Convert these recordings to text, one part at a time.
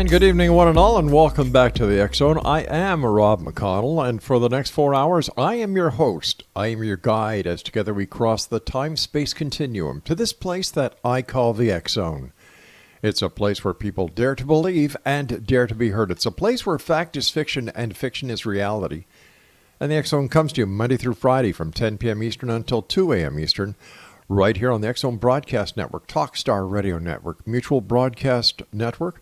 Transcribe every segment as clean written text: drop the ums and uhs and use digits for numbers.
And good evening, one and all, and welcome back to the X Zone. I am Rob McConnell, and for the next 4 hours, I am your host. I am your guide as together we cross the time-space continuum to this place that I call the X Zone. It's a place where people dare to believe and dare to be heard. It's a place where fact is fiction and fiction is reality. And the X Zone comes to you Monday through Friday from 10 p.m. Eastern until 2 a.m. Eastern, right here on the X Zone Broadcast Network, Talkstar Radio Network, Mutual Broadcast Network,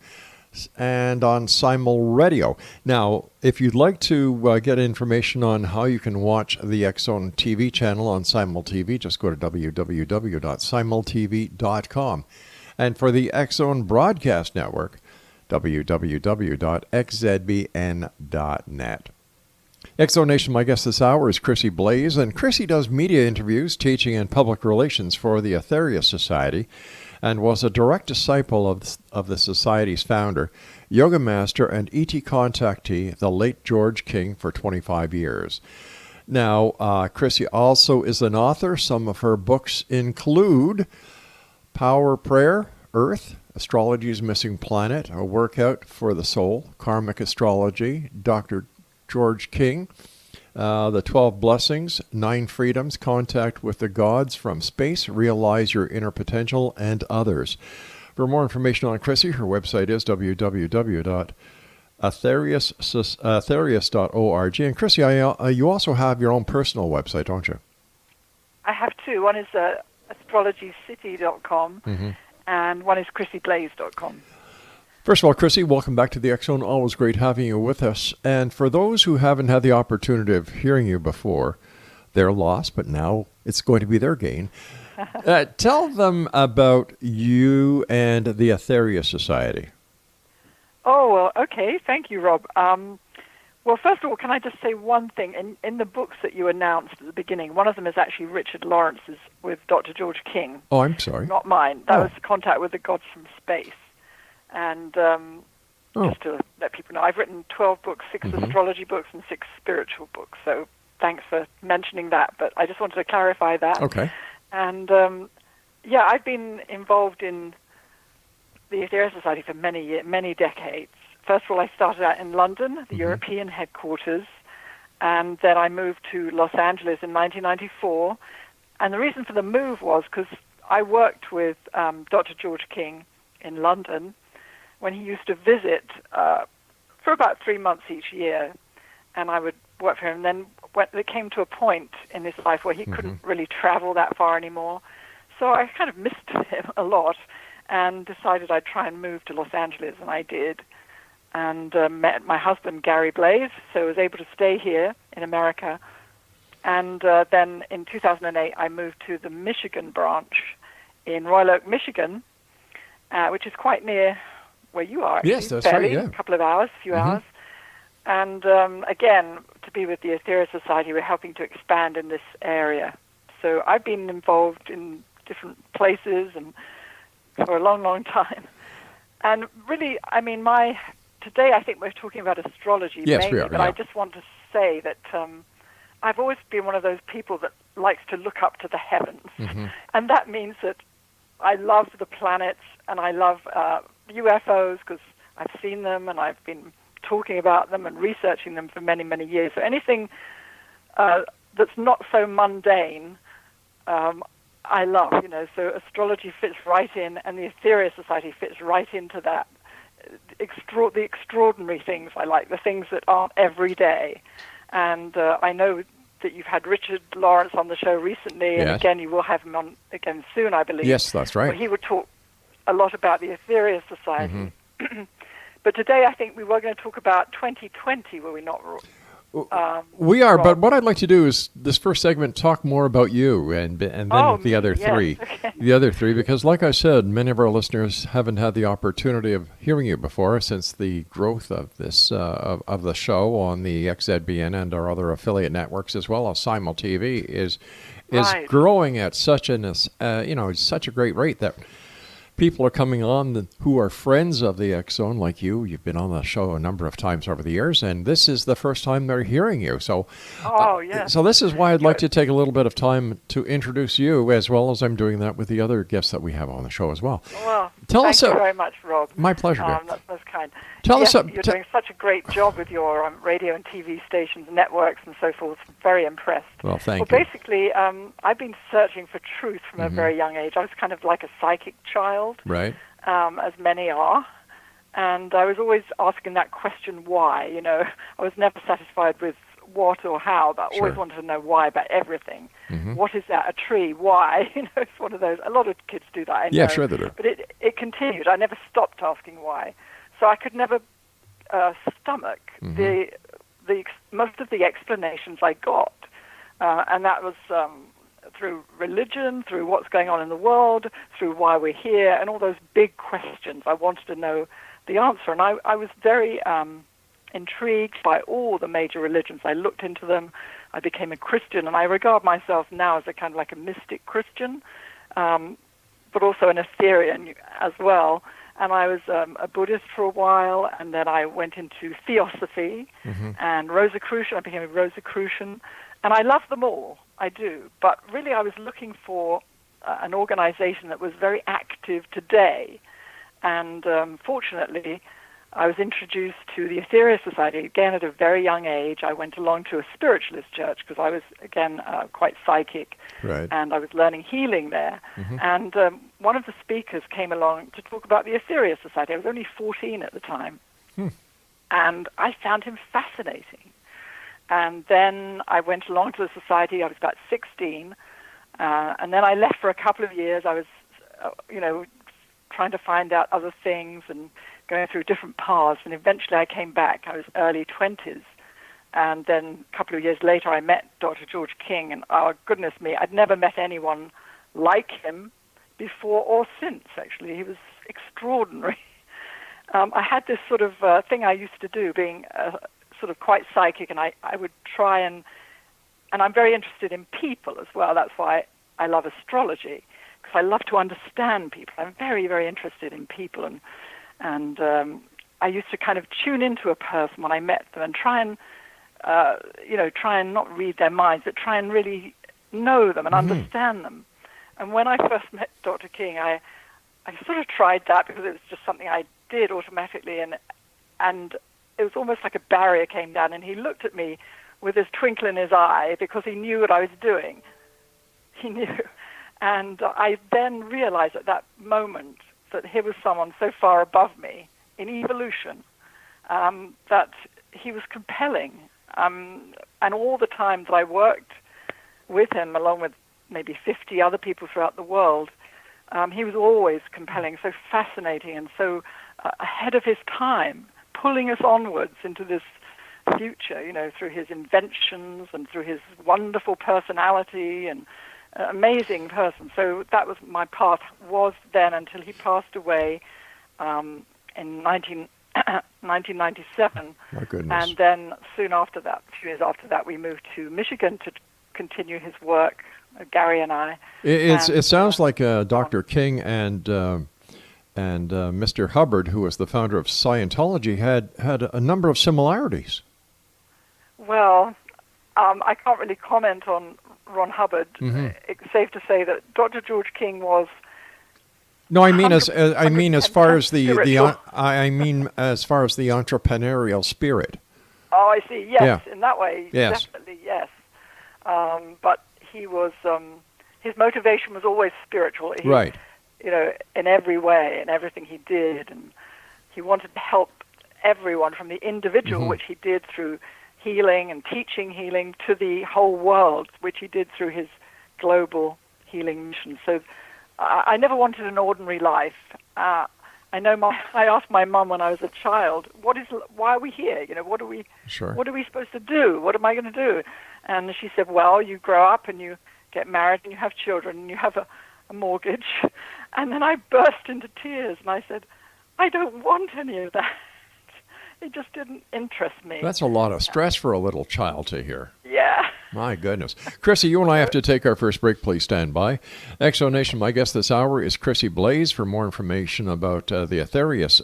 and on Simul Radio. Now, if you'd like to get information on how you can watch the X Zone TV channel on Simul TV, just go to www.simultv.com. And for the X Zone Broadcast Network, www.xzbn.net. X Zone Nation, my guest this hour is Chrissie Blaze, and Chrissie does media interviews, teaching, and public relations for the Aetherius Society, and was a direct disciple of the Society's founder, yoga master, and ET contactee, the late George King, for 25 years. Now, Chrissie also is an author. Some of her books include Power Prayer, Earth, Astrology's Missing Planet, A Workout for the Soul, Karmic Astrology, Dr. George King, The 12 Blessings, 9 Freedoms, Contact with the Gods from Space, Realize Your Inner Potential, and others. For more information on Chrissie, her website is www.aetherius.org. And Chrissie, you also have your own personal website, don't you? I have two. One is astrologycity.com, and one is chrissieblaze.com. First of all, Chrissie, welcome back to the X Zone. Always great having you with us. And for those who haven't had the opportunity of hearing you before, they're lost, but now it's going to be their gain. Tell them about you and the Aetherius Society. Oh, well, okay. Thank you, Rob. Well, first of all, can I just say one thing? In the books that you announced at the beginning, one of them is actually Richard Lawrence's with Dr. George King. Oh, I'm sorry. Not mine. That was Contact with the Gods from Space. And just to let people know, I've written 12 books, 6 astrology books and 6 spiritual books. So thanks for mentioning that. But I just wanted to clarify that. Okay. And, I've been involved in the Aetherius Society for many decades. First of all, I started out in London, the European headquarters, and then I moved to Los Angeles in 1994. And the reason for the move was because I worked with Dr. George King in London when he used to visit for about 3 months each year, and I would work for him. And then it came to a point in his life where he couldn't really travel that far anymore, so I kind of missed him a lot and decided I'd try and move to Los Angeles, and I did, and met my husband, Gary Blaze, so I was able to stay here in America. And then in 2008, I moved to the Michigan branch in Royal Oak, Michigan, which is quite near where you are, actually. Yes, that's fairly, right, yeah. A couple of hours, a few hours. And again, to be with the Aetherius Society, we're helping to expand in this area. So I've been involved in different places and for a long, long time. And really, I mean, today I think we're talking about astrology mainly, we are, but I just want to say that I've always been one of those people that likes to look up to the heavens. And that means that I love the planets, and I love UFOs because I've seen them and I've been talking about them and researching them for many, many years. So anything that's not so mundane, I love, So astrology fits right in, and the Aetherius Society fits right into that. The extraordinary things I like, the things that aren't every day. And I know that you've had Richard Lawrence on the show recently, and again, you will have him on again soon, I believe. Yes, that's right. Where he would talk a lot about the Aetherius Society. But today, I think we were going to talk about 2020, were we not? We are, but what I'd like to do is this first segment talk more about you and then the other three. Okay. The other three, because like I said, many of our listeners haven't had the opportunity of hearing you before since the growth of this of the show on the XZBN and our other affiliate networks, as well as Simul TV, is growing at such such a great rate that people are coming on who are friends of the X Zone, like you. You've been on the show a number of times over the years, and this is the first time they're hearing you. So, Yes. So this is why I'd like to take a little bit of time to introduce you, as well as I'm doing that with the other guests that we have on the show as well. Well, thank you very much, Rob. My pleasure. Dear. That's kind. Tell yes, us. You're doing such a great job with your radio and TV stations, networks, and so forth. Very impressed. Well, thank you. Well, basically, I've been searching for truth from a very young age. I was kind of like a psychic child, right? As many are. And I was always asking that question, why? You know, I was never satisfied with what or how, but I always wanted to know why about everything. What is that? A tree? Why? You know, it's one of those. A lot of kids do that, I know. Yeah, sure they do. But it continued. I never stopped asking why. So I could never stomach the most of the explanations I got. And that was through religion, through what's going on in the world, through why we're here, and all those big questions. I wanted to know the answer. And I was very intrigued by all the major religions. I looked into them. I became a Christian, and I regard myself now as a kind of like a mystic Christian, but also an Aetherian as well. And I was a Buddhist for a while, and then I went into Theosophy and Rosicrucian. I became a Rosicrucian, and I love them all. I do. But really I was looking for an organization that was very active today. And fortunately, I was introduced to the Aetherius Society, again, at a very young age. I went along to a spiritualist church because I was, again, quite psychic. Right. And I was learning healing there. And one of the speakers came along to talk about the Aetherius Society. I was only 14 at the time. And I found him fascinating. And then I went along to the society. I was about 16. And then I left for a couple of years. I was, trying to find out other things and going through different paths. And eventually I came back. I was early 20s. And then a couple of years later, I met Dr. George King. And, oh, goodness me, I'd never met anyone like him before or since, actually. He was extraordinary. I had this sort of thing I used to do, being sort of quite psychic, and I would try and I'm very interested in people as well. That's why I love astrology, because I love to understand people. I'm very, very interested in people, and I used to kind of tune into a person when I met them and try and not read their minds, but try and really know them and understand them. And when I first met Dr. King, I sort of tried that because it was just something I did automatically, and it was almost like a barrier came down, and he looked at me with this twinkle in his eye because he knew what I was doing. He knew. And I then realized at that moment that he was someone so far above me in evolution that he was compelling. And all the time that I worked with him, along with maybe 50 other people throughout the world, he was always compelling, so fascinating, and so ahead of his time, pulling us onwards into this future, through his inventions and through his wonderful personality and amazing person. So that was my path, was then until he passed away in 1997. My goodness. And then soon after that, a few years after that, we moved to Michigan to continue his work, Gary and I. It sounds like Dr. King and Mr. Hubbard, who was the founder of Scientology, had a number of similarities. Well, I can't really comment on Ron Hubbard. It's safe to say that Dr. George King was. No, I mean as far as the entrepreneurial spirit. Oh, I see. Yes, Yeah. in that way, Yes. definitely yes. But he was. His motivation was always spiritual. Right. In every way, in everything he did. And he wanted to help everyone, from the individual, which he did through healing and teaching healing, to the whole world, which he did through his global healing mission. So I never wanted an ordinary life. I asked my mum when I was a child, why are we here? What are we supposed to do? What am I going to do? And she said, well, you grow up and you get married and you have children and you have a mortgage. And then I burst into tears and I said, I don't want any of that. It just didn't interest me. That's a lot of stress for a little child to hear. Yeah. My goodness. Chrissie, you and I have to take our first break. Please stand by. Exonation, my guest this hour is Chrissie Blaze. For more information about the Aetherius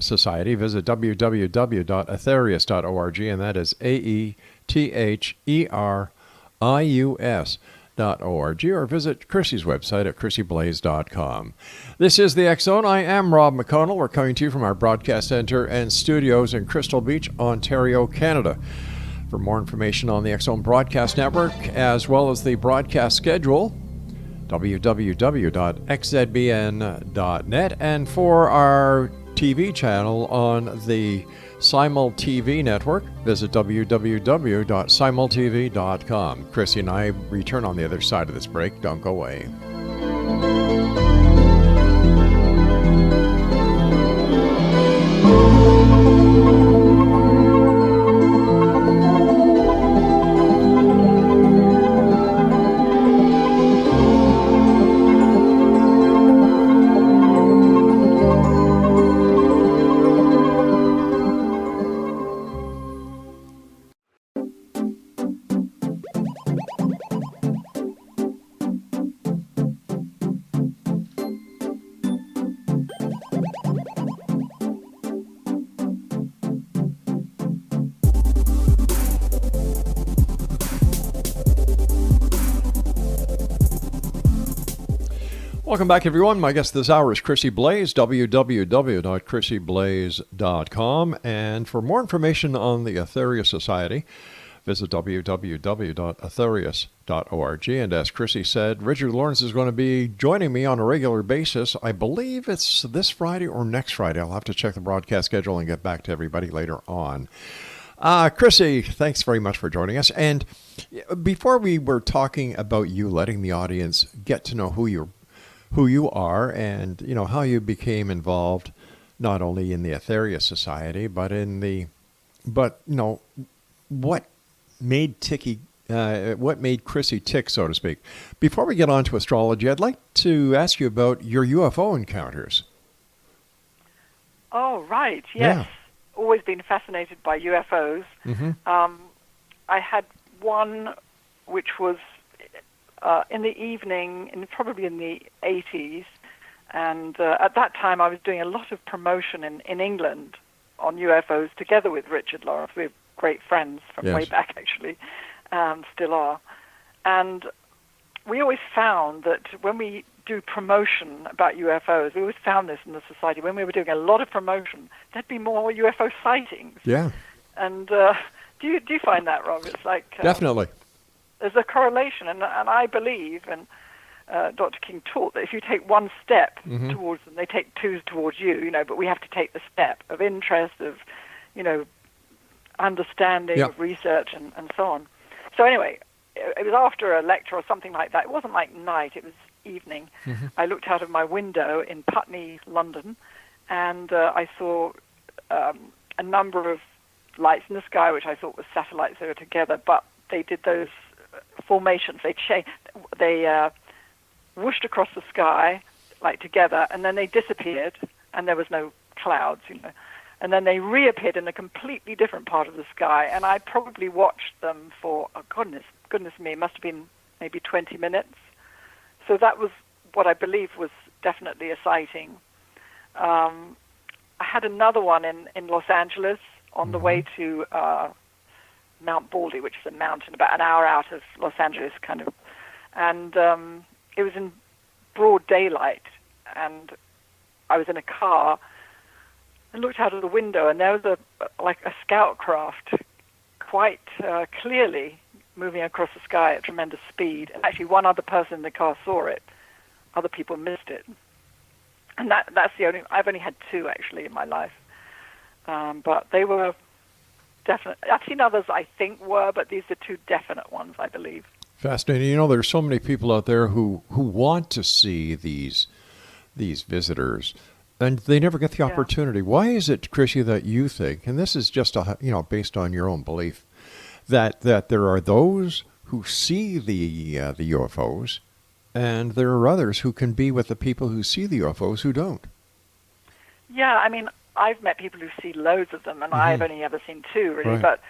Society, visit www.aetherius.org, and that is AETHERIUS.org, or visit Chrissie's website at chrissieblaze.com. This is the X Zone. I am Rob McConnell. We're coming to you from our broadcast center and studios in Crystal Beach, Ontario, Canada. For more information on the X Zone Broadcast Network, as well as the broadcast schedule, www.xzbn.net, and for our TV channel on the Simul TV network, visit www.simultv.com. Chrissie and I return on the other side of this break. Don't go away. Welcome back, everyone. My guest this hour is Chrissie Blaze, www.chrissieblaze.com. And for more information on the Aetherius Society, visit www.aetherius.org. And as Chrissie said, Richard Lawrence is going to be joining me on a regular basis. I believe it's this Friday or next Friday. I'll have to check the broadcast schedule and get back to everybody later on. Chrissie, thanks very much for joining us. And before we were talking about you letting the audience get to know who you are and, you know, how you became involved not only in the Aetherius Society, but what made Chrissie tick, so to speak. Before we get on to astrology, I'd like to ask you about your UFO encounters. Oh, right. Yes. Yeah. Always been fascinated by UFOs. Mm-hmm. I had one which was in the evening, probably in the 80s, and at that time I was doing a lot of promotion in England on UFOs together with Richard Lawrence. We're great friends from way back, actually, still are. And we always found that when we do promotion about UFOs, we always found this in the society, when we were doing a lot of promotion, there'd be more UFO sightings. Yeah. And do you find that, Rob? It's like... Definitely. There's a correlation, and I believe, and Dr. King taught, that if you take one step towards them, they take two towards you, but we have to take the step of interest, of, understanding, of research, and so on. So anyway, it was after a lecture or something like that. It wasn't like night, it was evening. Mm-hmm. I looked out of my window in Putney, London, and I saw a number of lights in the sky, which I thought were satellites that were together, but they did those formations. They whooshed across the sky, like together, and then they disappeared, and there was no clouds, And then they reappeared in a completely different part of the sky, and I probably watched them for, goodness me, it must have been maybe 20 minutes. So that was what I believe was definitely a sighting. I had another one in Los Angeles on the way to Mount Baldy, which is a mountain about an hour out of Los Angeles, kind of. And it was in broad daylight, and I was in a car and looked out of the window, and there was a scout craft quite clearly moving across the sky at tremendous speed. And actually, one other person in the car saw it. Other people missed it. And that's the only... I've only had two, actually, in my life. But they were... definitely. I've seen others, I think, but these are two definite ones, I believe. Fascinating. There's so many people out there who want to see these visitors, and they never get the opportunity. Why is it, Chrissie, that you think, and this is just based on your own belief, that there are those who see the UFOs, and there are others who can be with the people who see the UFOs who don't? Yeah, I mean, I've met people who see loads of them, and I've only ever seen two, really. Right. But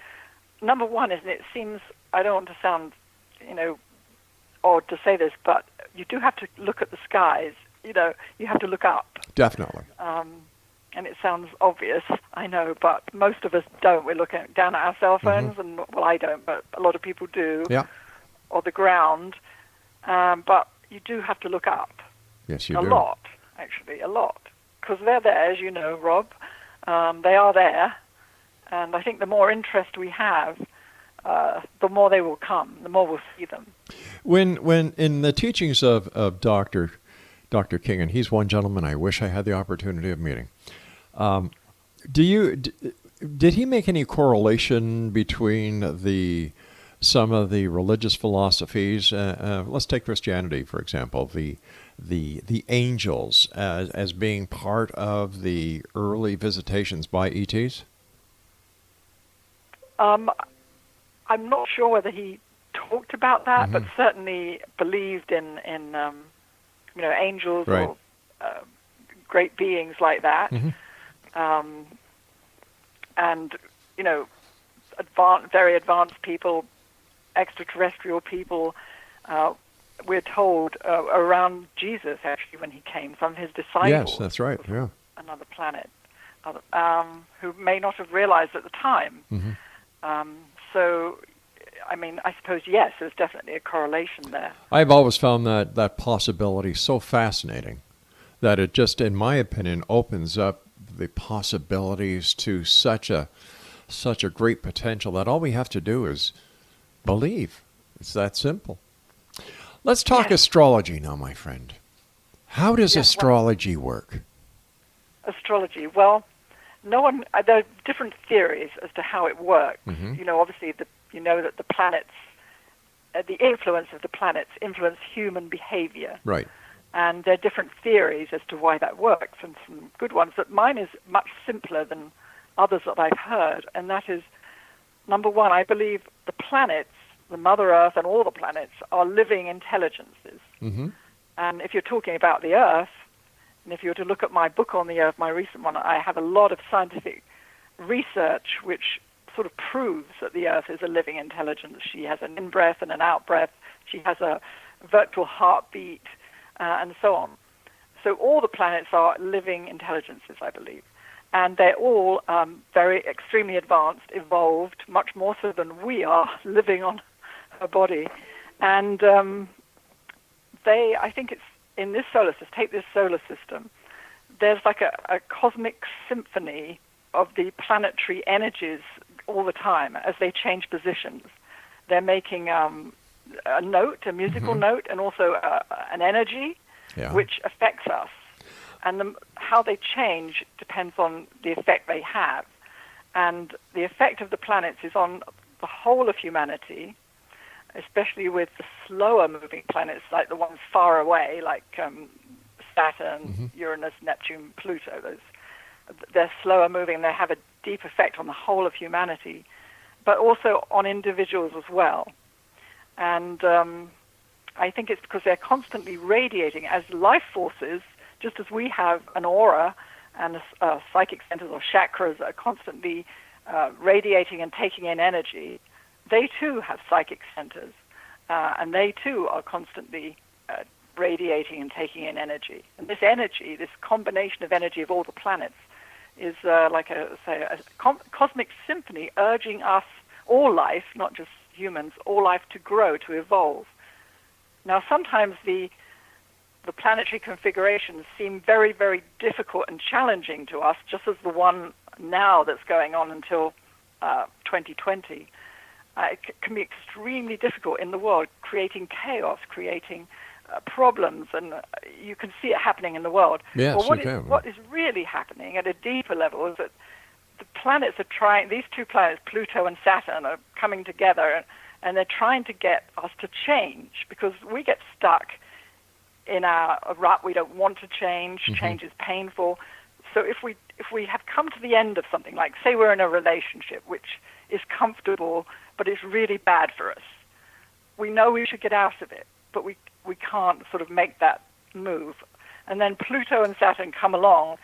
number one is, and it seems, I don't want to sound, odd to say this, but you do have to look at the skies. You have to look up. Definitely. And it sounds obvious, I know, but most of us don't. We're looking down at our cell phones, and, well, I don't, but a lot of people do, Yeah. or the ground. But you do have to look up. Yes, you do. do. A lot, actually, a lot. Because they're there, as you know, Rob. They are there. And I think the more interest we have, the more they will come, the more we'll see them. When in the teachings of Dr. King, and he's one gentleman I wish I had the opportunity of meeting, did he make any correlation between some of the religious philosophies? Let's take Christianity, for example, the angels as being part of the early visitations by ETs? I'm not sure whether he talked about that, but certainly believed in angels, right, or great beings like that. And very advanced people, extraterrestrial people. We're told around Jesus, actually, when he came, some of his disciples. Yes, that's right. Yeah. Another planet, who may not have realized at the time. So, I suppose, yes, there's definitely a correlation there. I've always found that possibility so fascinating that it just, in my opinion, opens up the possibilities to such a great potential that all we have to do is believe. It's that simple. Let's talk astrology now, my friend. How does astrology work? Astrology, well, there are different theories as to how it works. Obviously, that the planets, the influence of the planets influence human behavior. Right. And there are different theories as to why that works, and some good ones. But mine is much simpler than others that I've heard, and that is, number one, I believe the planets, the Mother Earth and all the planets, are living intelligences. And if you're talking about the Earth, and if you were to look at my book on the Earth, my recent one, I have a lot of scientific research which sort of proves that the Earth is a living intelligence. She has an in-breath and an out-breath. She has a virtual heartbeat, and so on. So all the planets are living intelligences, I believe. And they're all very extremely advanced, evolved, much more so than we are, living on her body. And I think it's in this solar system, take this solar system, there's like a cosmic symphony of the planetary energies all the time as they change positions. They're making a note, a musical note, and also an energy, which affects us. And how they change depends on the effect they have. And the effect of the planets is on the whole of humanity, especially with the slower moving planets, like the ones far away, like Saturn, Uranus, Neptune, Pluto. They're slower moving, they have a deep effect on the whole of humanity, but also on individuals as well. And I think it's because they're constantly radiating as life forces, just as we have an aura and psychic centers or chakras that are constantly radiating and taking in energy. They too have psychic centers, and they too are constantly radiating and taking in energy. And this energy, this combination of energy of all the planets, is like a cosmic symphony urging us, all life, not just humans, all life to grow, to evolve. Now, sometimes the planetary configurations seem very, very difficult and challenging to us, just as the one now that's going on until 2020. It can be extremely difficult in the world, creating chaos, creating problems, and you can see it happening in the world. Yes, but what is really happening at a deeper level is that the planets are trying, these two planets, Pluto and Saturn, are coming together, and they're trying to get us to change, because we get stuck in our rut. We don't want to change. Change is painful. So if we have come to the end of something, like say we're in a relationship which is comfortable but it's really bad for us, we know we should get out of it, but we can't sort of make that move. And then Pluto and Saturn come along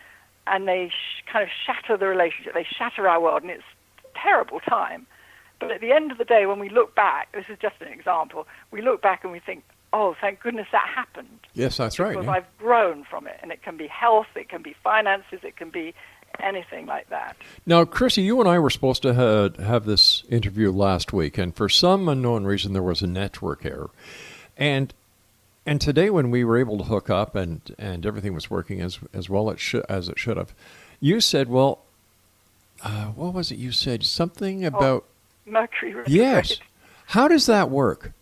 and they kind of shatter the relationship. They shatter our world, and it's a terrible time. But at the end of the day, when we look back, this is just an example, we look back and we think, oh, thank goodness that happened. Yes, that's right. Because Yeah. I've grown from it. And it can be health, it can be finances, it can be anything like that. Now, Chrissie, you and I were supposed to have this interview last week, and for some unknown reason, there was a network error. And today, when we were able to hook up and everything was working as well as it should have, you said, well, what was it you said? Something about... Mercury retrograde. Yes. How does that work?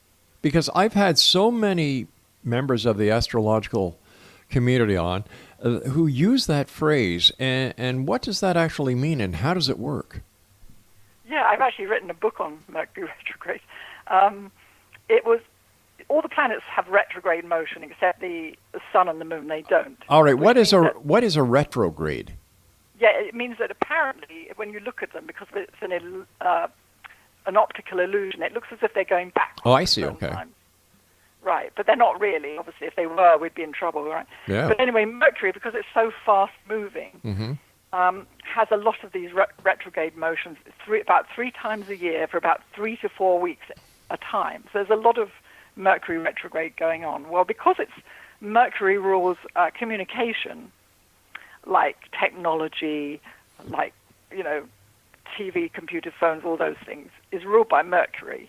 Because I've had so many members of the astrological community on who use that phrase, and what does that actually mean, and how does it work? Yeah, I've actually written a book on Mercury retrograde. It was all the planets have retrograde motion except the Sun and the Moon. They don't. All right. What is a retrograde? Yeah, it means that apparently when you look at them, because it's an optical illusion, it looks as if they're going backwards. Oh, I see. Okay. Sometimes. Right, but they're not really. Obviously, if they were, we'd be in trouble, right? Yeah. But anyway, Mercury, because it's so fast-moving, has a lot of these retrograde motions about 3 times a year for about 3 to 4 weeks at a time. So there's a lot of Mercury retrograde going on. Well, because Mercury rules communication, like technology, like, TV, computer, phones, all those things, is ruled by Mercury.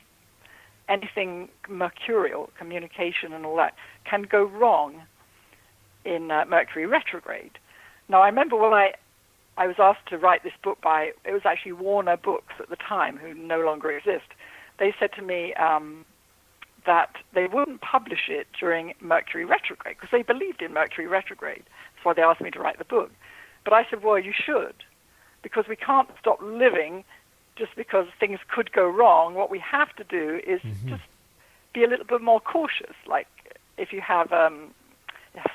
Anything mercurial, communication and all that, can go wrong in Mercury retrograde. Now, I remember when I was asked to write this book it was actually Warner Books at the time, who no longer exist. They said to me that they wouldn't publish it during Mercury retrograde because they believed in Mercury retrograde. That's why they asked me to write the book. But I said, well, you should, because we can't stop living just because things could go wrong. What we have to do is just be a little bit more cautious. Like if you have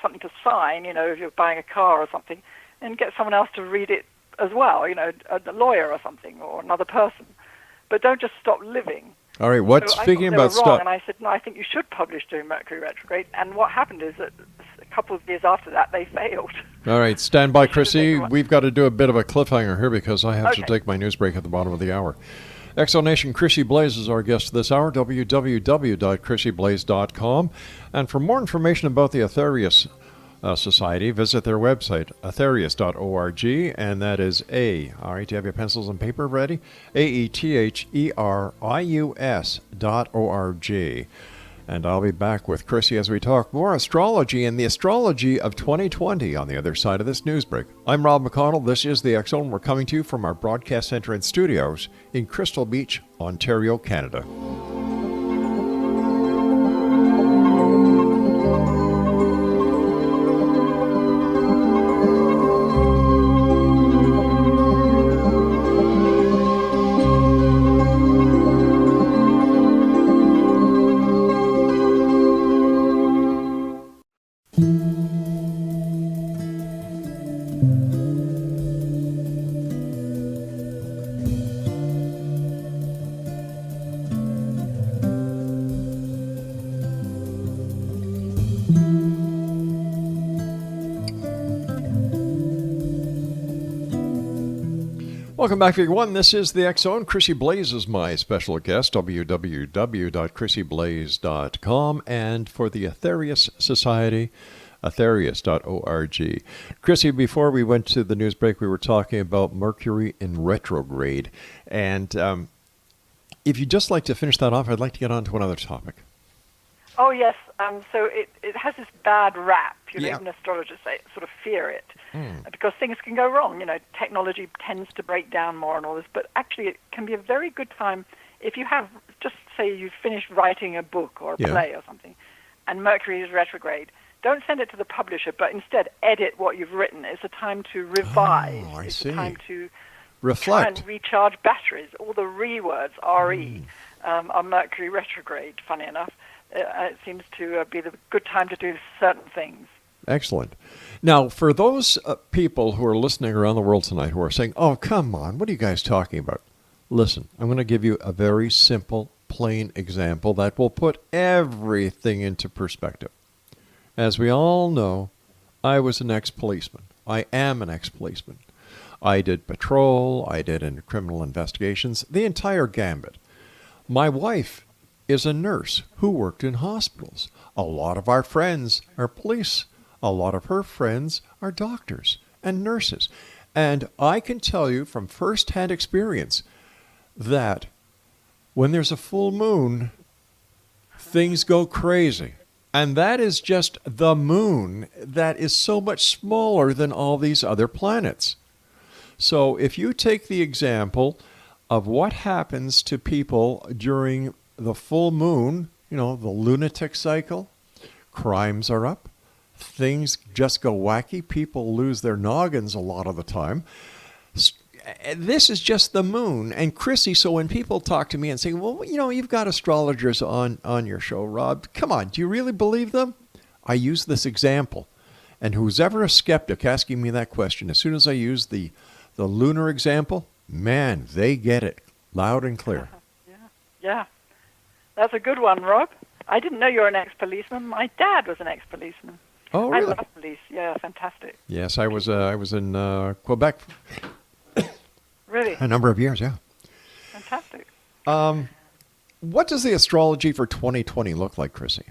something to sign, if you're buying a car or something, and get someone else to read it as well, a lawyer or something, or another person. But don't just stop living. All right, speaking about stuff? And I said, no, I think you should publish during Mercury retrograde. And what happened is that a couple of years after that, they failed. All right, stand by, Chrissie. We've got to do a bit of a cliffhanger here because I have to take my news break at the bottom of the hour. Exonation Chrissie Blaze is our guest this hour, www.chrissieblaze.com. And for more information about the Aetherius Society, visit their website, aetherius.org, and that is all right, do you have your pencils and paper ready? AETHERIUS.org. And I'll be back with Chrissie as we talk more astrology and the astrology of 2020 on the other side of this news break. I'm Rob McConnell. This is the X Zone. We're coming to you from our broadcast center and studios in Crystal Beach, Ontario, Canada. Welcome back, everyone. This is the X Zone. Chrissie Blaze is my special guest, www.chrissieblaze.com, and for the Aetherius Society, aetherius.org. Chrissie, before we went to the news break, we were talking about Mercury in retrograde. And if you'd just like to finish that off, I'd like to get on to another topic. Oh, yes. So it has this bad rap. Even astrologers sort of fear it because things can go wrong. Technology tends to break down more and all this, but actually it can be a very good time if you have, just say you've finished writing a book or a play or something, and Mercury is retrograde. Don't send it to the publisher, but instead edit what you've written. It's a time to revise. It's a time to reflect. Try and recharge batteries. All the words, R-E, are Mercury retrograde, funny enough. It seems to be the good time to do certain things. Excellent. Now, for those people who are listening around the world tonight who are saying, oh, come on, what are you guys talking about? Listen, I'm going to give you a very simple, plain example that will put everything into perspective. As we all know, I was an ex-policeman. I am an ex-policeman. I did patrol, I did criminal investigations, the entire gambit. My wife is a nurse who worked in hospitals. A lot of our friends are police. A lot of her friends are doctors and nurses. And I can tell you from firsthand experience that when there's a full moon, things go crazy. And that is just the moon that is so much smaller than all these other planets. So if you take the example of what happens to people during the full moon, the lunatic cycle, crimes are up, things just go wacky, people lose their noggins a lot of the time. This is just the moon. And Chrissie, so when people talk to me and say, well, you've got astrologers on your show, Rob, come on, do you really believe them? I use this example. And who's ever a skeptic asking me that question, as soon as I use the lunar example, man, they get it loud and clear. Yeah. That's a good one, Rob. I didn't know you were an ex-policeman. My dad was an ex-policeman. Oh, really? I love police. Yeah, fantastic. Yes, I was in Quebec. Really? A number of years, yeah. Fantastic. What does the astrology for 2020 look like, Chrissie?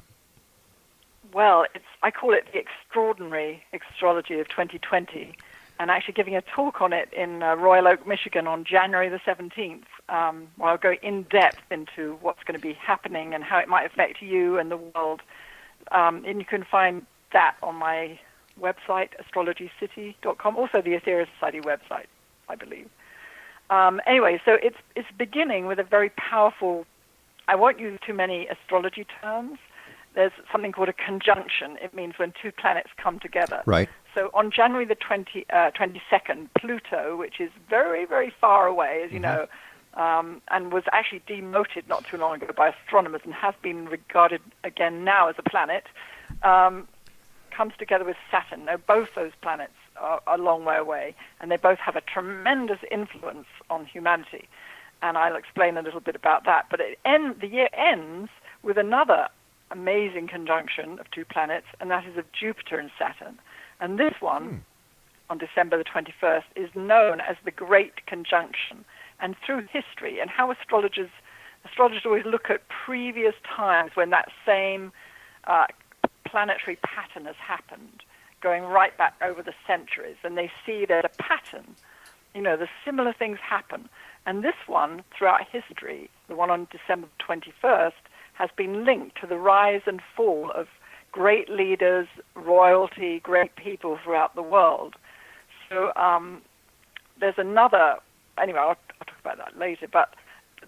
Well, I call it the extraordinary astrology of 2020, and actually giving a talk on it in Royal Oak, Michigan on January the 17th, where I'll go in depth into what's going to be happening and how it might affect you and the world. And you can find that on my website, astrologycity.com, also the Aetherius Society website, I believe. Anyway, so it's beginning with a very powerful, I won't use too many astrology terms. There's something called a conjunction. It means when two planets come together. Right. So on January the 22nd, Pluto, which is very, very far away, as you know, and was actually demoted not too long ago by astronomers and has been regarded again now as a planet, comes together with Saturn. Now, both those planets are a long way away, and they both have a tremendous influence on humanity. And I'll explain a little bit about that. But the year ends with another amazing conjunction of two planets, and that is of Jupiter and Saturn. And this one, on December the 21st, is known as the Great Conjunction. And through history and how astrologers always look at previous times when that same planetary pattern has happened, going right back over the centuries, and they see there's a pattern. The similar things happen. And this one, throughout history, the one on December 21st, has been linked to the rise and fall of great leaders, royalty, great people throughout the world. So there's another, anyway, I'll talk about that later, but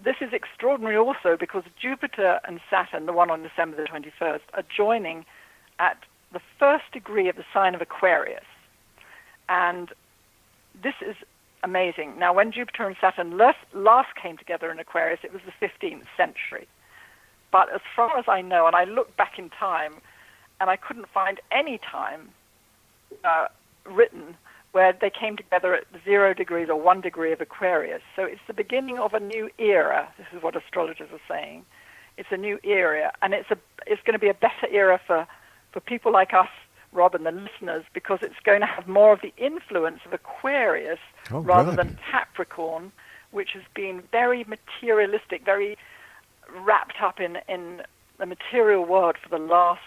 this is extraordinary also because Jupiter and Saturn, the one on December the 21st, are joining at the first degree of the sign of Aquarius. And this is amazing. Now, when Jupiter and Saturn last came together in Aquarius, it was the 15th century. But as far as I know, and I looked back in time, and I couldn't find any time written where they came together at 0 degrees or 1 degree of Aquarius. So it's the beginning of a new era. This is what astrologers are saying. It's a new era, and it's going to be a better era for people like us, Rob, and the listeners, because it's going to have more of the influence of Aquarius rather than Capricorn, which has been very materialistic, very wrapped up in the material world for the last,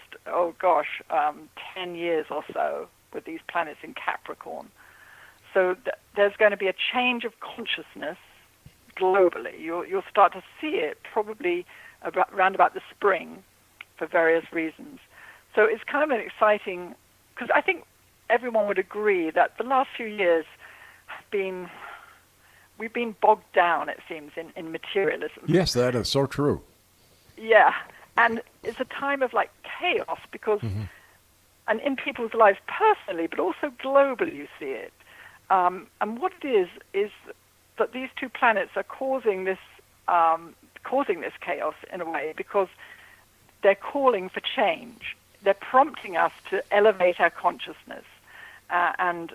10 years or so with these planets in Capricorn. So there's going to be a change of consciousness globally. You'll start to see it probably around about the spring for various reasons. So it's kind of an exciting, because I think everyone would agree that the last few years we've been bogged down, it seems, in materialism. Yes, that is so true. Yeah, and it's a time of chaos because, and in people's lives personally, but also globally, you see it. And what it is that these two planets are causing this chaos in a way because they're calling for change. They're prompting us to elevate our consciousness and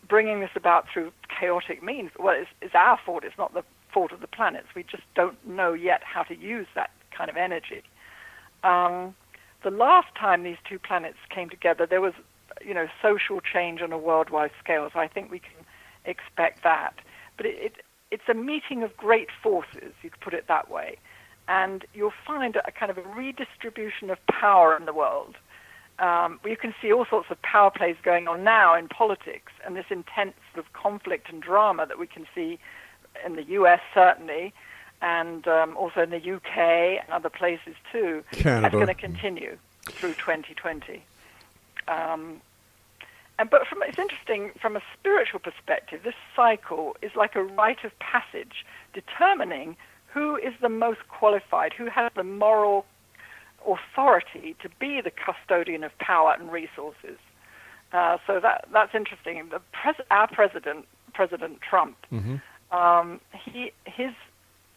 bringing this about through chaotic means. Well, it's our fault. It's not the fault of the planets. We just don't know yet how to use that kind of energy. The last time these two planets came together, there was, social change on a worldwide scale. So I think we can expect that. But it's a meeting of great forces, you could put it that way. and you'll find a kind of a redistribution of power in the world. You can see all sorts of power plays going on now in politics, and this intense sort of conflict and drama that we can see in the U.S. certainly, and also in the U.K. and other places too. Canada. That's going to continue through 2020. But it's interesting from a spiritual perspective. This cycle is like a rite of passage, determining who is the most qualified, who has the moral authority to be the custodian of power and resources. So that's interesting. Our President Trump, his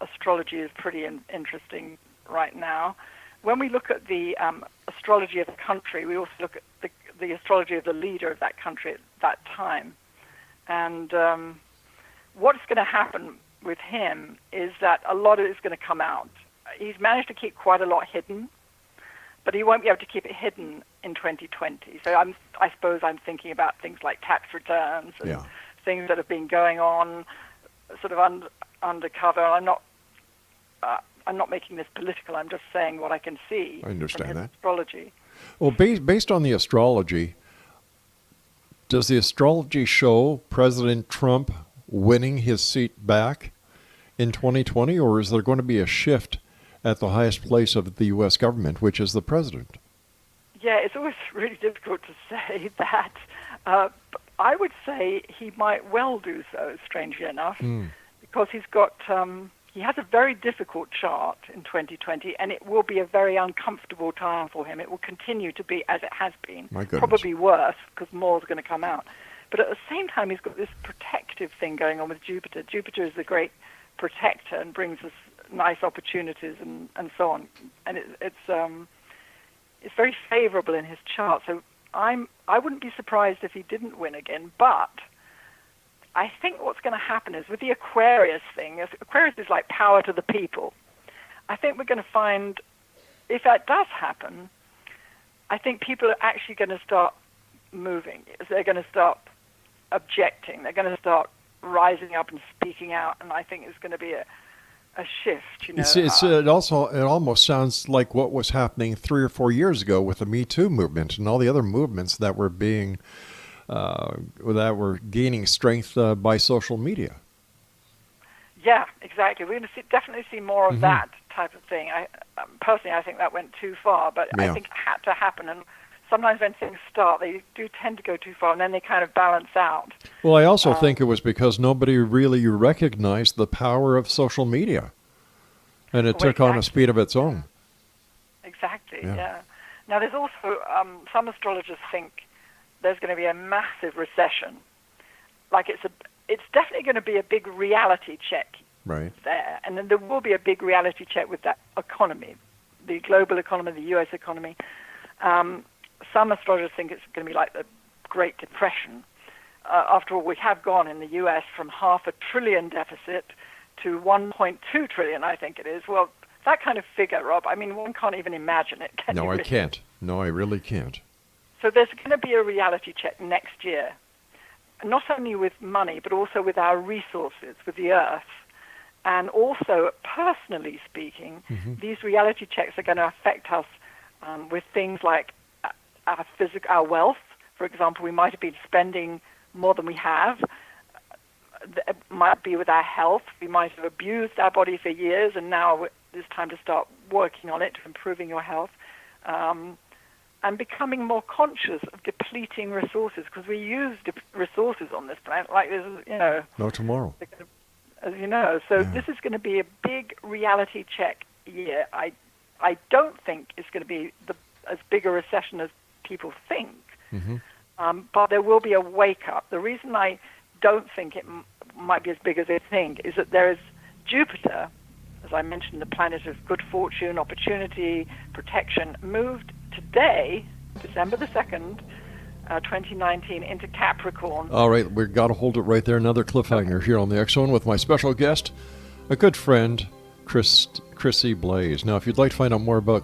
astrology is pretty interesting right now. When we look at the astrology of the country, we also look at the astrology of the leader of that country at that time. And what's going to happen with him is that a lot of it is going to come out. He's managed to keep quite a lot hidden, but he won't be able to keep it hidden in 2020. So I suppose I'm thinking about things like tax returns and things that have been going on sort of undercover. I'm not making this political. I'm just saying what I can see I understand from his that. astrology. Well, based on the astrology, does the astrology show President Trump winning his seat back in 2020, or is there going to be a shift at the highest place of the U.S. government, which is the president? Yeah, it's always really difficult to say that. But I would say he might well do so, strangely enough, because he's got... he has a very difficult chart in 2020, and it will be a very uncomfortable time for him. It will continue to be as it has been, My goodness. probably worse, because more is going to come out. But at the same time, he's got this protective thing going on with Jupiter. Jupiter is the great protector and brings us nice opportunities and so on. And it's very favorable in his chart. So I wouldn't be surprised if he didn't win again, but I think what's going to happen is with the Aquarius thing, Aquarius is like power to the people. I think we're going to find, if that does happen, I think people are actually going to start moving. They're going to start objecting. They're going to start rising up and speaking out, and I think it's going to be a shift. You know, It almost sounds like what was happening 3 or 4 years ago with the Me Too movement and all the other movements that were being that were gaining strength by social media. Yeah, exactly. We're going to definitely see more of that type of thing. Personally, I think that went too far, but I think it had to happen. And sometimes when things start, they do tend to go too far, and then they kind of balance out. Well, I also think it was because nobody really recognized the power of social media, and it took on a speed of its own. Exactly, yeah. Now, there's also, some astrologers think there's going to be a massive recession. Like it's definitely going to be a big reality check there. And then there will be a big reality check with that economy, the global economy, the U.S. economy. Some astrologers think it's going to be like the Great Depression. After all, we have gone in the U.S. from $500 billion deficit to 1.2 trillion, I think it is. Well, that kind of figure, Rob, I mean, one can't even imagine it. No, I can't. No, I really can't. So there's going to be a reality check next year, not only with money, but also with our resources, with the earth. And also, personally speaking, these reality checks are going to affect us with things like our wealth. For example, we might have been spending more than we have. It might be with our health. We might have abused our body for years, and now it's time to start working on it, improving your health. And becoming more conscious of depleting resources, because we use resources on this planet like this, no tomorrow. As you know. So this is going to be a big reality check year. I don't think it's going to be as big a recession as people think, but there will be a wake-up. The reason I don't think it might be as big as they think is that there is Jupiter, as I mentioned, the planet of good fortune, opportunity, protection, moved today, December the 2nd, 2019, into Capricorn. All right, we've got to hold it right there. Another cliffhanger here on the X-Zone with my special guest, a good friend, Chrissie Blaze. Now, if you'd like to find out more about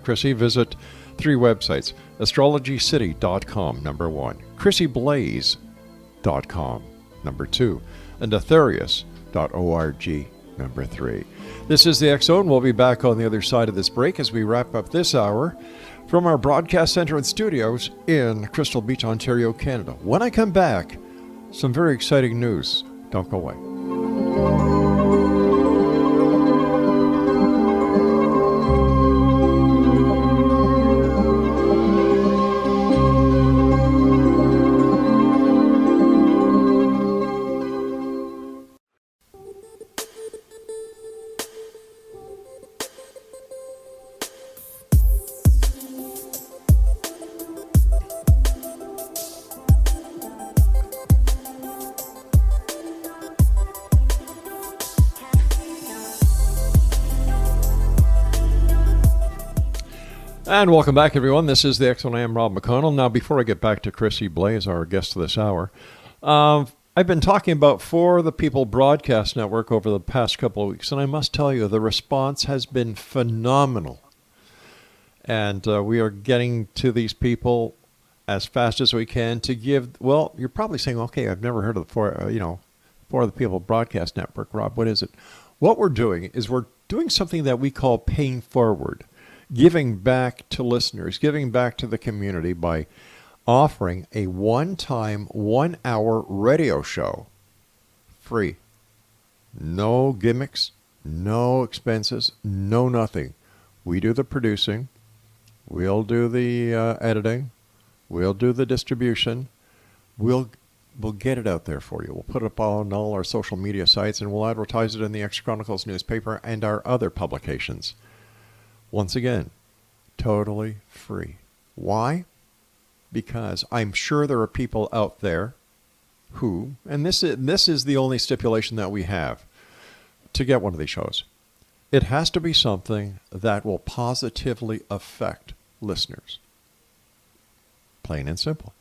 Chrissie, visit 3 websites: astrologycity.com, number 1, chrissieblaze.com, number 2, and Aetherius.org, number 3. This is the X Zone. We'll be back on the other side of this break as we wrap up this hour from our broadcast center and studios in Crystal Beach, Ontario, Canada. When I come back, some very exciting news. Don't go away. And welcome back, everyone. This is the X Zone. I am Rob McConnell. Now, before I get back to Chrissie Blaze, our guest this hour, I've been talking about For the People Broadcast Network over the past couple of weeks, and I must tell you, the response has been phenomenal. And we are getting to these people as fast as we can to give, well, you're probably saying, okay, I've never heard of the For the People Broadcast Network. Rob, what is it? What we're doing is we're doing something that we call paying forward. Giving back to listeners, giving back to the community by offering a one-time, 1-hour radio show. Free. No gimmicks, no expenses, no nothing. We do the producing. We'll do the editing. We'll do the distribution. We'll get it out there for you. We'll put it up on all our social media sites, and we'll advertise it in the X Chronicles newspaper and our other publications. Once again, totally free. Why? Because I'm sure there are people out there who, and this is the only stipulation that we have to get one of these shows. It has to be something that will positively affect listeners. Plain and simple.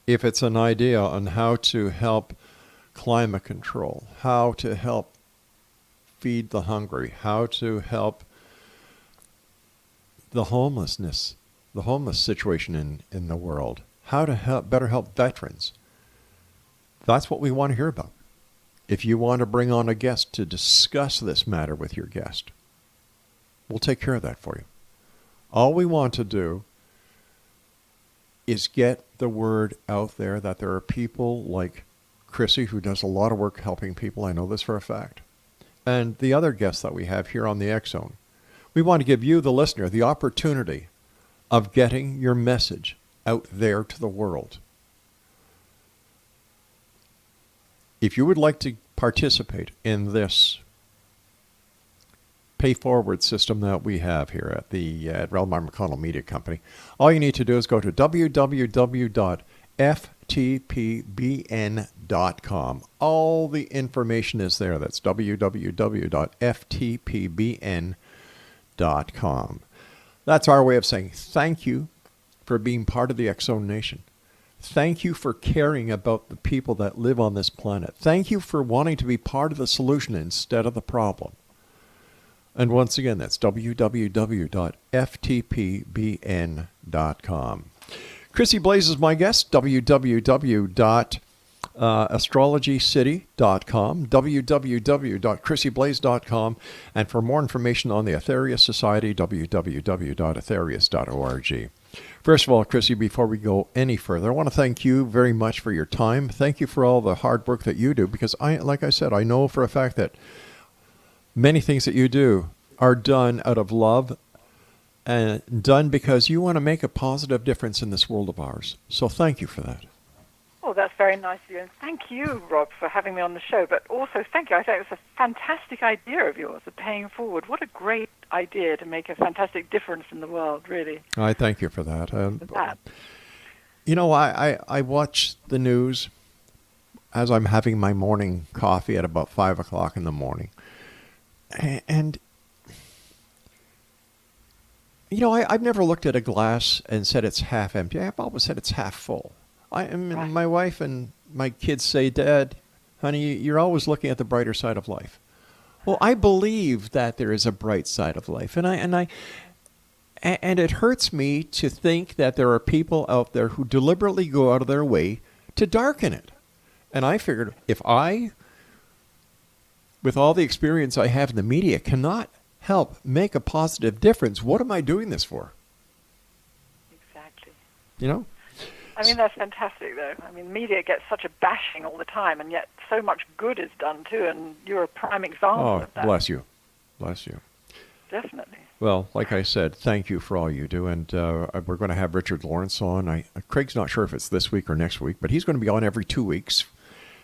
If it's an idea on how to help climate control, how to help feed the hungry, how to help the homeless situation in the world, how to better help veterans. That's what we want to hear about. If you want to bring on a guest to discuss this matter with your guest, we'll take care of that for you. All we want to do is get the word out there that there are people like Chrissie, who does a lot of work helping people. I know this for a fact. And the other guests that we have here on the X Zone. We want to give you, the listener, the opportunity of getting your message out there to the world. If you would like to participate in this pay forward system that we have here at the Relmar McConnell Media Company, all you need to do is go to www.ftpbn.com. All the information is there. That's www.ftpbn.com. That's our way of saying thank you for being part of the X Zone Nation. Thank you for caring about the people that live on this planet. Thank you for wanting to be part of the solution instead of the problem. And once again, that's www.ftpbn.com. Chrissie Blaze is my guest, www.astrologycity.com, www.chrissieblaze.com, and for more information on the Aetherius Society, www.aetherius.org. First of all, Chrissie, before we go any further, I want to thank you very much for your time. Thank you for all the hard work that you do, because like I said, I know for a fact that many things that you do are done out of love and done because you want to make a positive difference in this world of ours. So thank you for that. Oh, that's very nice of you. And thank you, Rob, for having me on the show. But also, thank you. I think it was a fantastic idea of yours, of paying forward. What a great idea to make a fantastic difference in the world, really. I thank you for that. You know, I watch the news as I'm having my morning coffee at about 5 o'clock in the morning. And you know, I've never looked at a glass and said it's half empty. I've always said it's half full. My wife and my kids say, Dad, honey, you're always looking at the brighter side of life. Well, I believe that there is a bright side of life, and it hurts me to think that there are people out there who deliberately go out of their way to darken it. And I figured if I with all the experience I have in the media, cannot help make a positive difference, what am I doing this for? Exactly. You know? I mean, that's fantastic, though. I mean, media gets such a bashing all the time, and yet so much good is done, too, and you're a prime example of that. Bless you. Bless you. Definitely. Well, like I said, thank you for all you do, and we're going to have Richard Lawrence on. Craig's not sure if it's this week or next week, but he's going to be on every 2 weeks.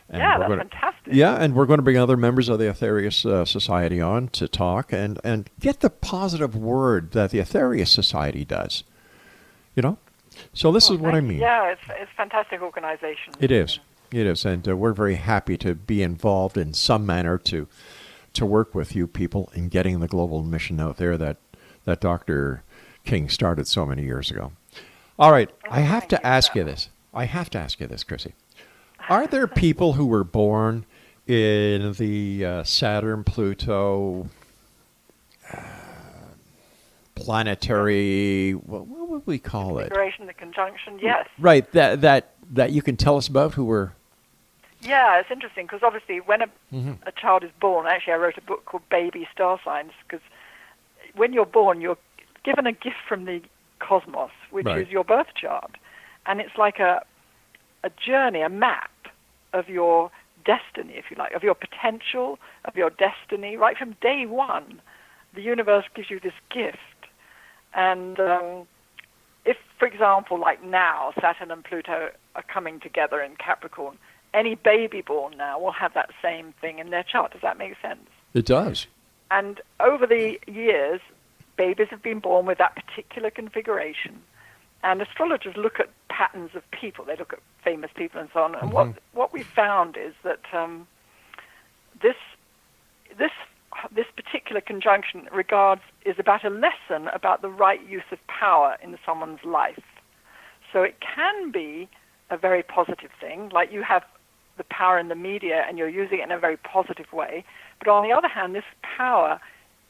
And yeah, that's fantastic. Yeah, and we're going to bring other members of the Aetherius Society on to talk and get the positive word that the Aetherius Society does. You know? So this is what I mean. Yeah, it's a fantastic organization. It is. It is, and we're very happy to be involved in some manner to work with you people in getting the global mission out there that Dr. King started so many years ago. All right, I have to ask you this. Chrissie. Are there people who were born in the Saturn, Pluto, planetary, what would we call it? Configuration, the conjunction, yes. Right, that you can tell us about who were... Yeah, it's interesting because obviously when a child is born, actually I wrote a book called Baby Star Signs, because when you're born, you're given a gift from the cosmos, which is your birth chart. And it's like a journey, a map of your destiny, if you like, of your potential, of your destiny. Right from day one, the universe gives you this gift. And if, for example, like now, Saturn and Pluto are coming together in Capricorn, any baby born now will have that same thing in their chart. Does that make sense? It does. And over the years, babies have been born with that particular configuration. And astrologers look at patterns of people. They look at famous people and so on. And what we found is that this particular conjunction is about a lesson about the right use of power in someone's life. So it can be a very positive thing, like you have the power in the media and you're using it in a very positive way. But on the other hand, this power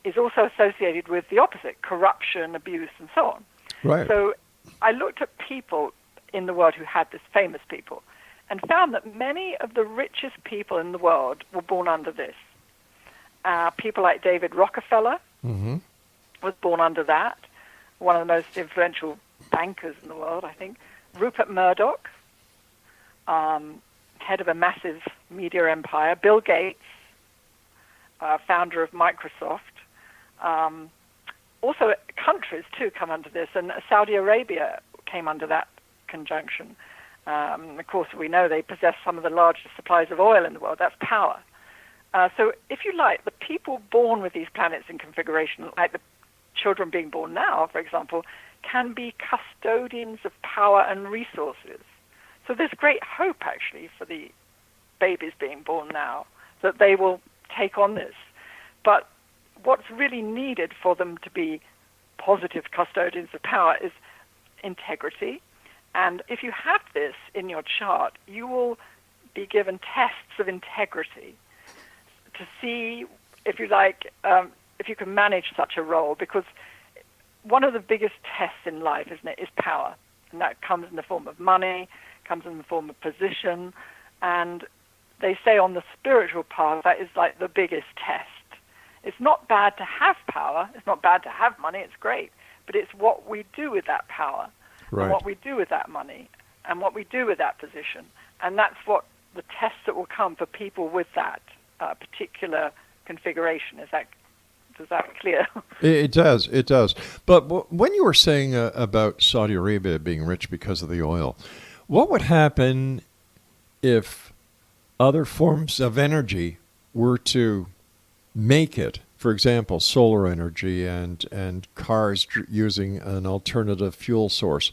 is also associated with the opposite, corruption, abuse, and so on. Right. So I looked at people in the world who had this, famous people, and found that many of the richest people in the world were born under this. People like David Rockefeller was born under that, one of the most influential bankers in the world, I think. Rupert Murdoch, head of a massive media empire. Bill Gates, founder of Microsoft. Also, countries, too, come under this, and Saudi Arabia came under that conjunction. Of course, we know they possess some of the largest supplies of oil in the world. That's power. So, if you like, the people born with these planets in configuration, like the children being born now, for example, can be custodians of power and resources. So there's great hope, actually, for the babies being born now, that they will take on this. But what's really needed for them to be positive custodians of power is integrity. And if you have this in your chart, you will be given tests of integrity to see, if you like, if you can manage such a role, because one of the biggest tests in life, isn't it, is power. And that comes in the form of money, comes in the form of position, and they say on the spiritual path that is like the biggest test. It's not bad to have power, it's not bad to have money, it's great, but it's what we do with that power, and what we do with that money, and what we do with that position. And that's what the tests that will come for people with that particular configuration. Is that clear? It does. But when you were saying about Saudi Arabia being rich because of the oil, what would happen if other forms of energy were to make it? For example, solar energy and cars using an alternative fuel source.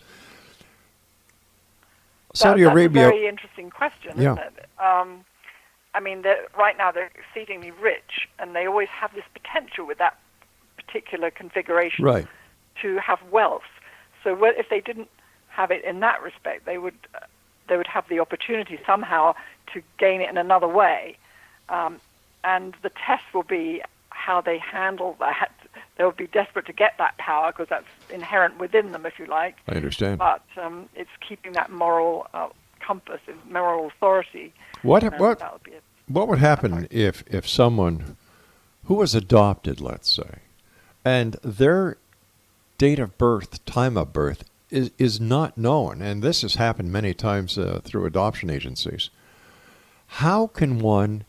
Saudi Arabia. That's a very interesting question, isn't it? I mean, right now they're exceedingly rich, and they always have this potential with that particular configuration to have wealth. So if they didn't have it in that respect, they would have the opportunity somehow to gain it in another way. And the test will be how they handle that. They'll be desperate to get that power because that's inherent within them, if you like. I understand. But it's keeping that moral compass, moral authority. What that would be it. What would happen if someone who was adopted, let's say, and their date of birth, time of birth, is not known, and this has happened many times through adoption agencies, how can one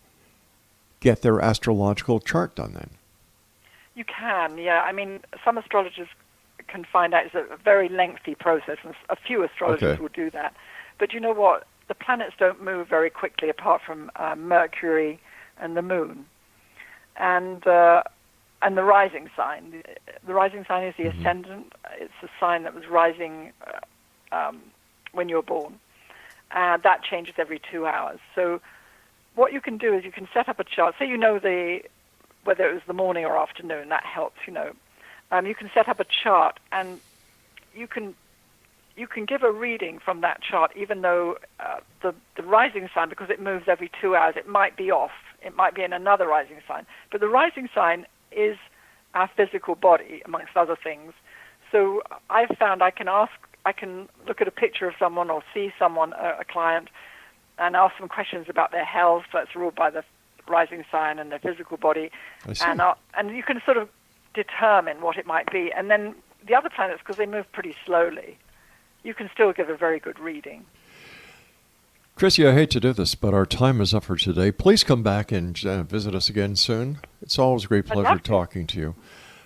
get their astrological chart done then? You can, yeah. I mean, some astrologers can find out. It's a very lengthy process, and a few astrologers will do that. But you know what? The planets don't move very quickly apart from Mercury and the Moon. And the rising sign. The rising sign is the ascendant. It's a sign that was rising when you were born. That changes every 2 hours. So what you can do is you can set up a chart. Say you know whether it was the morning or afternoon. That helps, you know. You can set up a chart, and you can give a reading from that chart, even though the rising sign, because it moves every 2 hours, it might be off. It might be in another rising sign. But the rising sign is our physical body, amongst other things. So I've found I can look at a picture of someone or see someone, a client, and ask them questions about their health. That's ruled by the rising sign and their physical body. And you can sort of determine what it might be. And then the other planets, because they move pretty slowly, you can still give a very good reading. Chrissie, I hate to do this, but our time is up for today. Please come back and visit us again soon. It's always a great pleasure talking to you.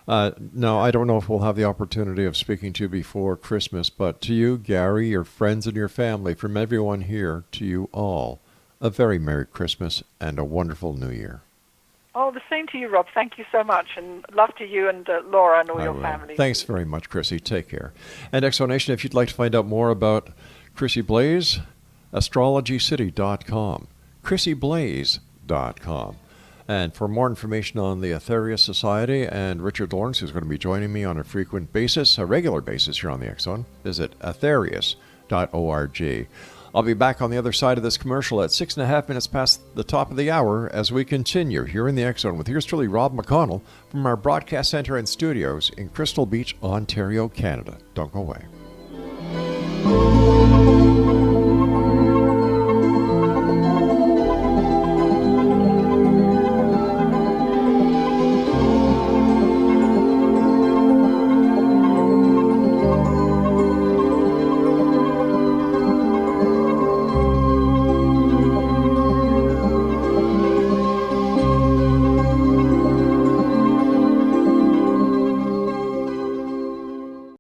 Now, I don't know if we'll have the opportunity of speaking to you before Christmas, but to you, Gary, your friends and your family, from everyone here, to you all, a very Merry Christmas and a wonderful New Year. Oh, the same to you, Rob. Thank you so much, and love to you and Laura and all your family. Thanks very much, Chrissie. Take care. And Exonation, if you'd like to find out more about Chrissie Blaze, astrologycity.com, chrissieblaze.com. And for more information on the Aetherius Society and Richard Lawrence, who's going to be joining me on a frequent basis, a regular basis here on the X-Zone, visit aetherius.org. I'll be back on the other side of this commercial at 6.5 minutes past the top of the hour as we continue here in the X-Zone with yours truly, Rob McConnell, from our broadcast center and studios in Crystal Beach, Ontario, Canada. Don't go away.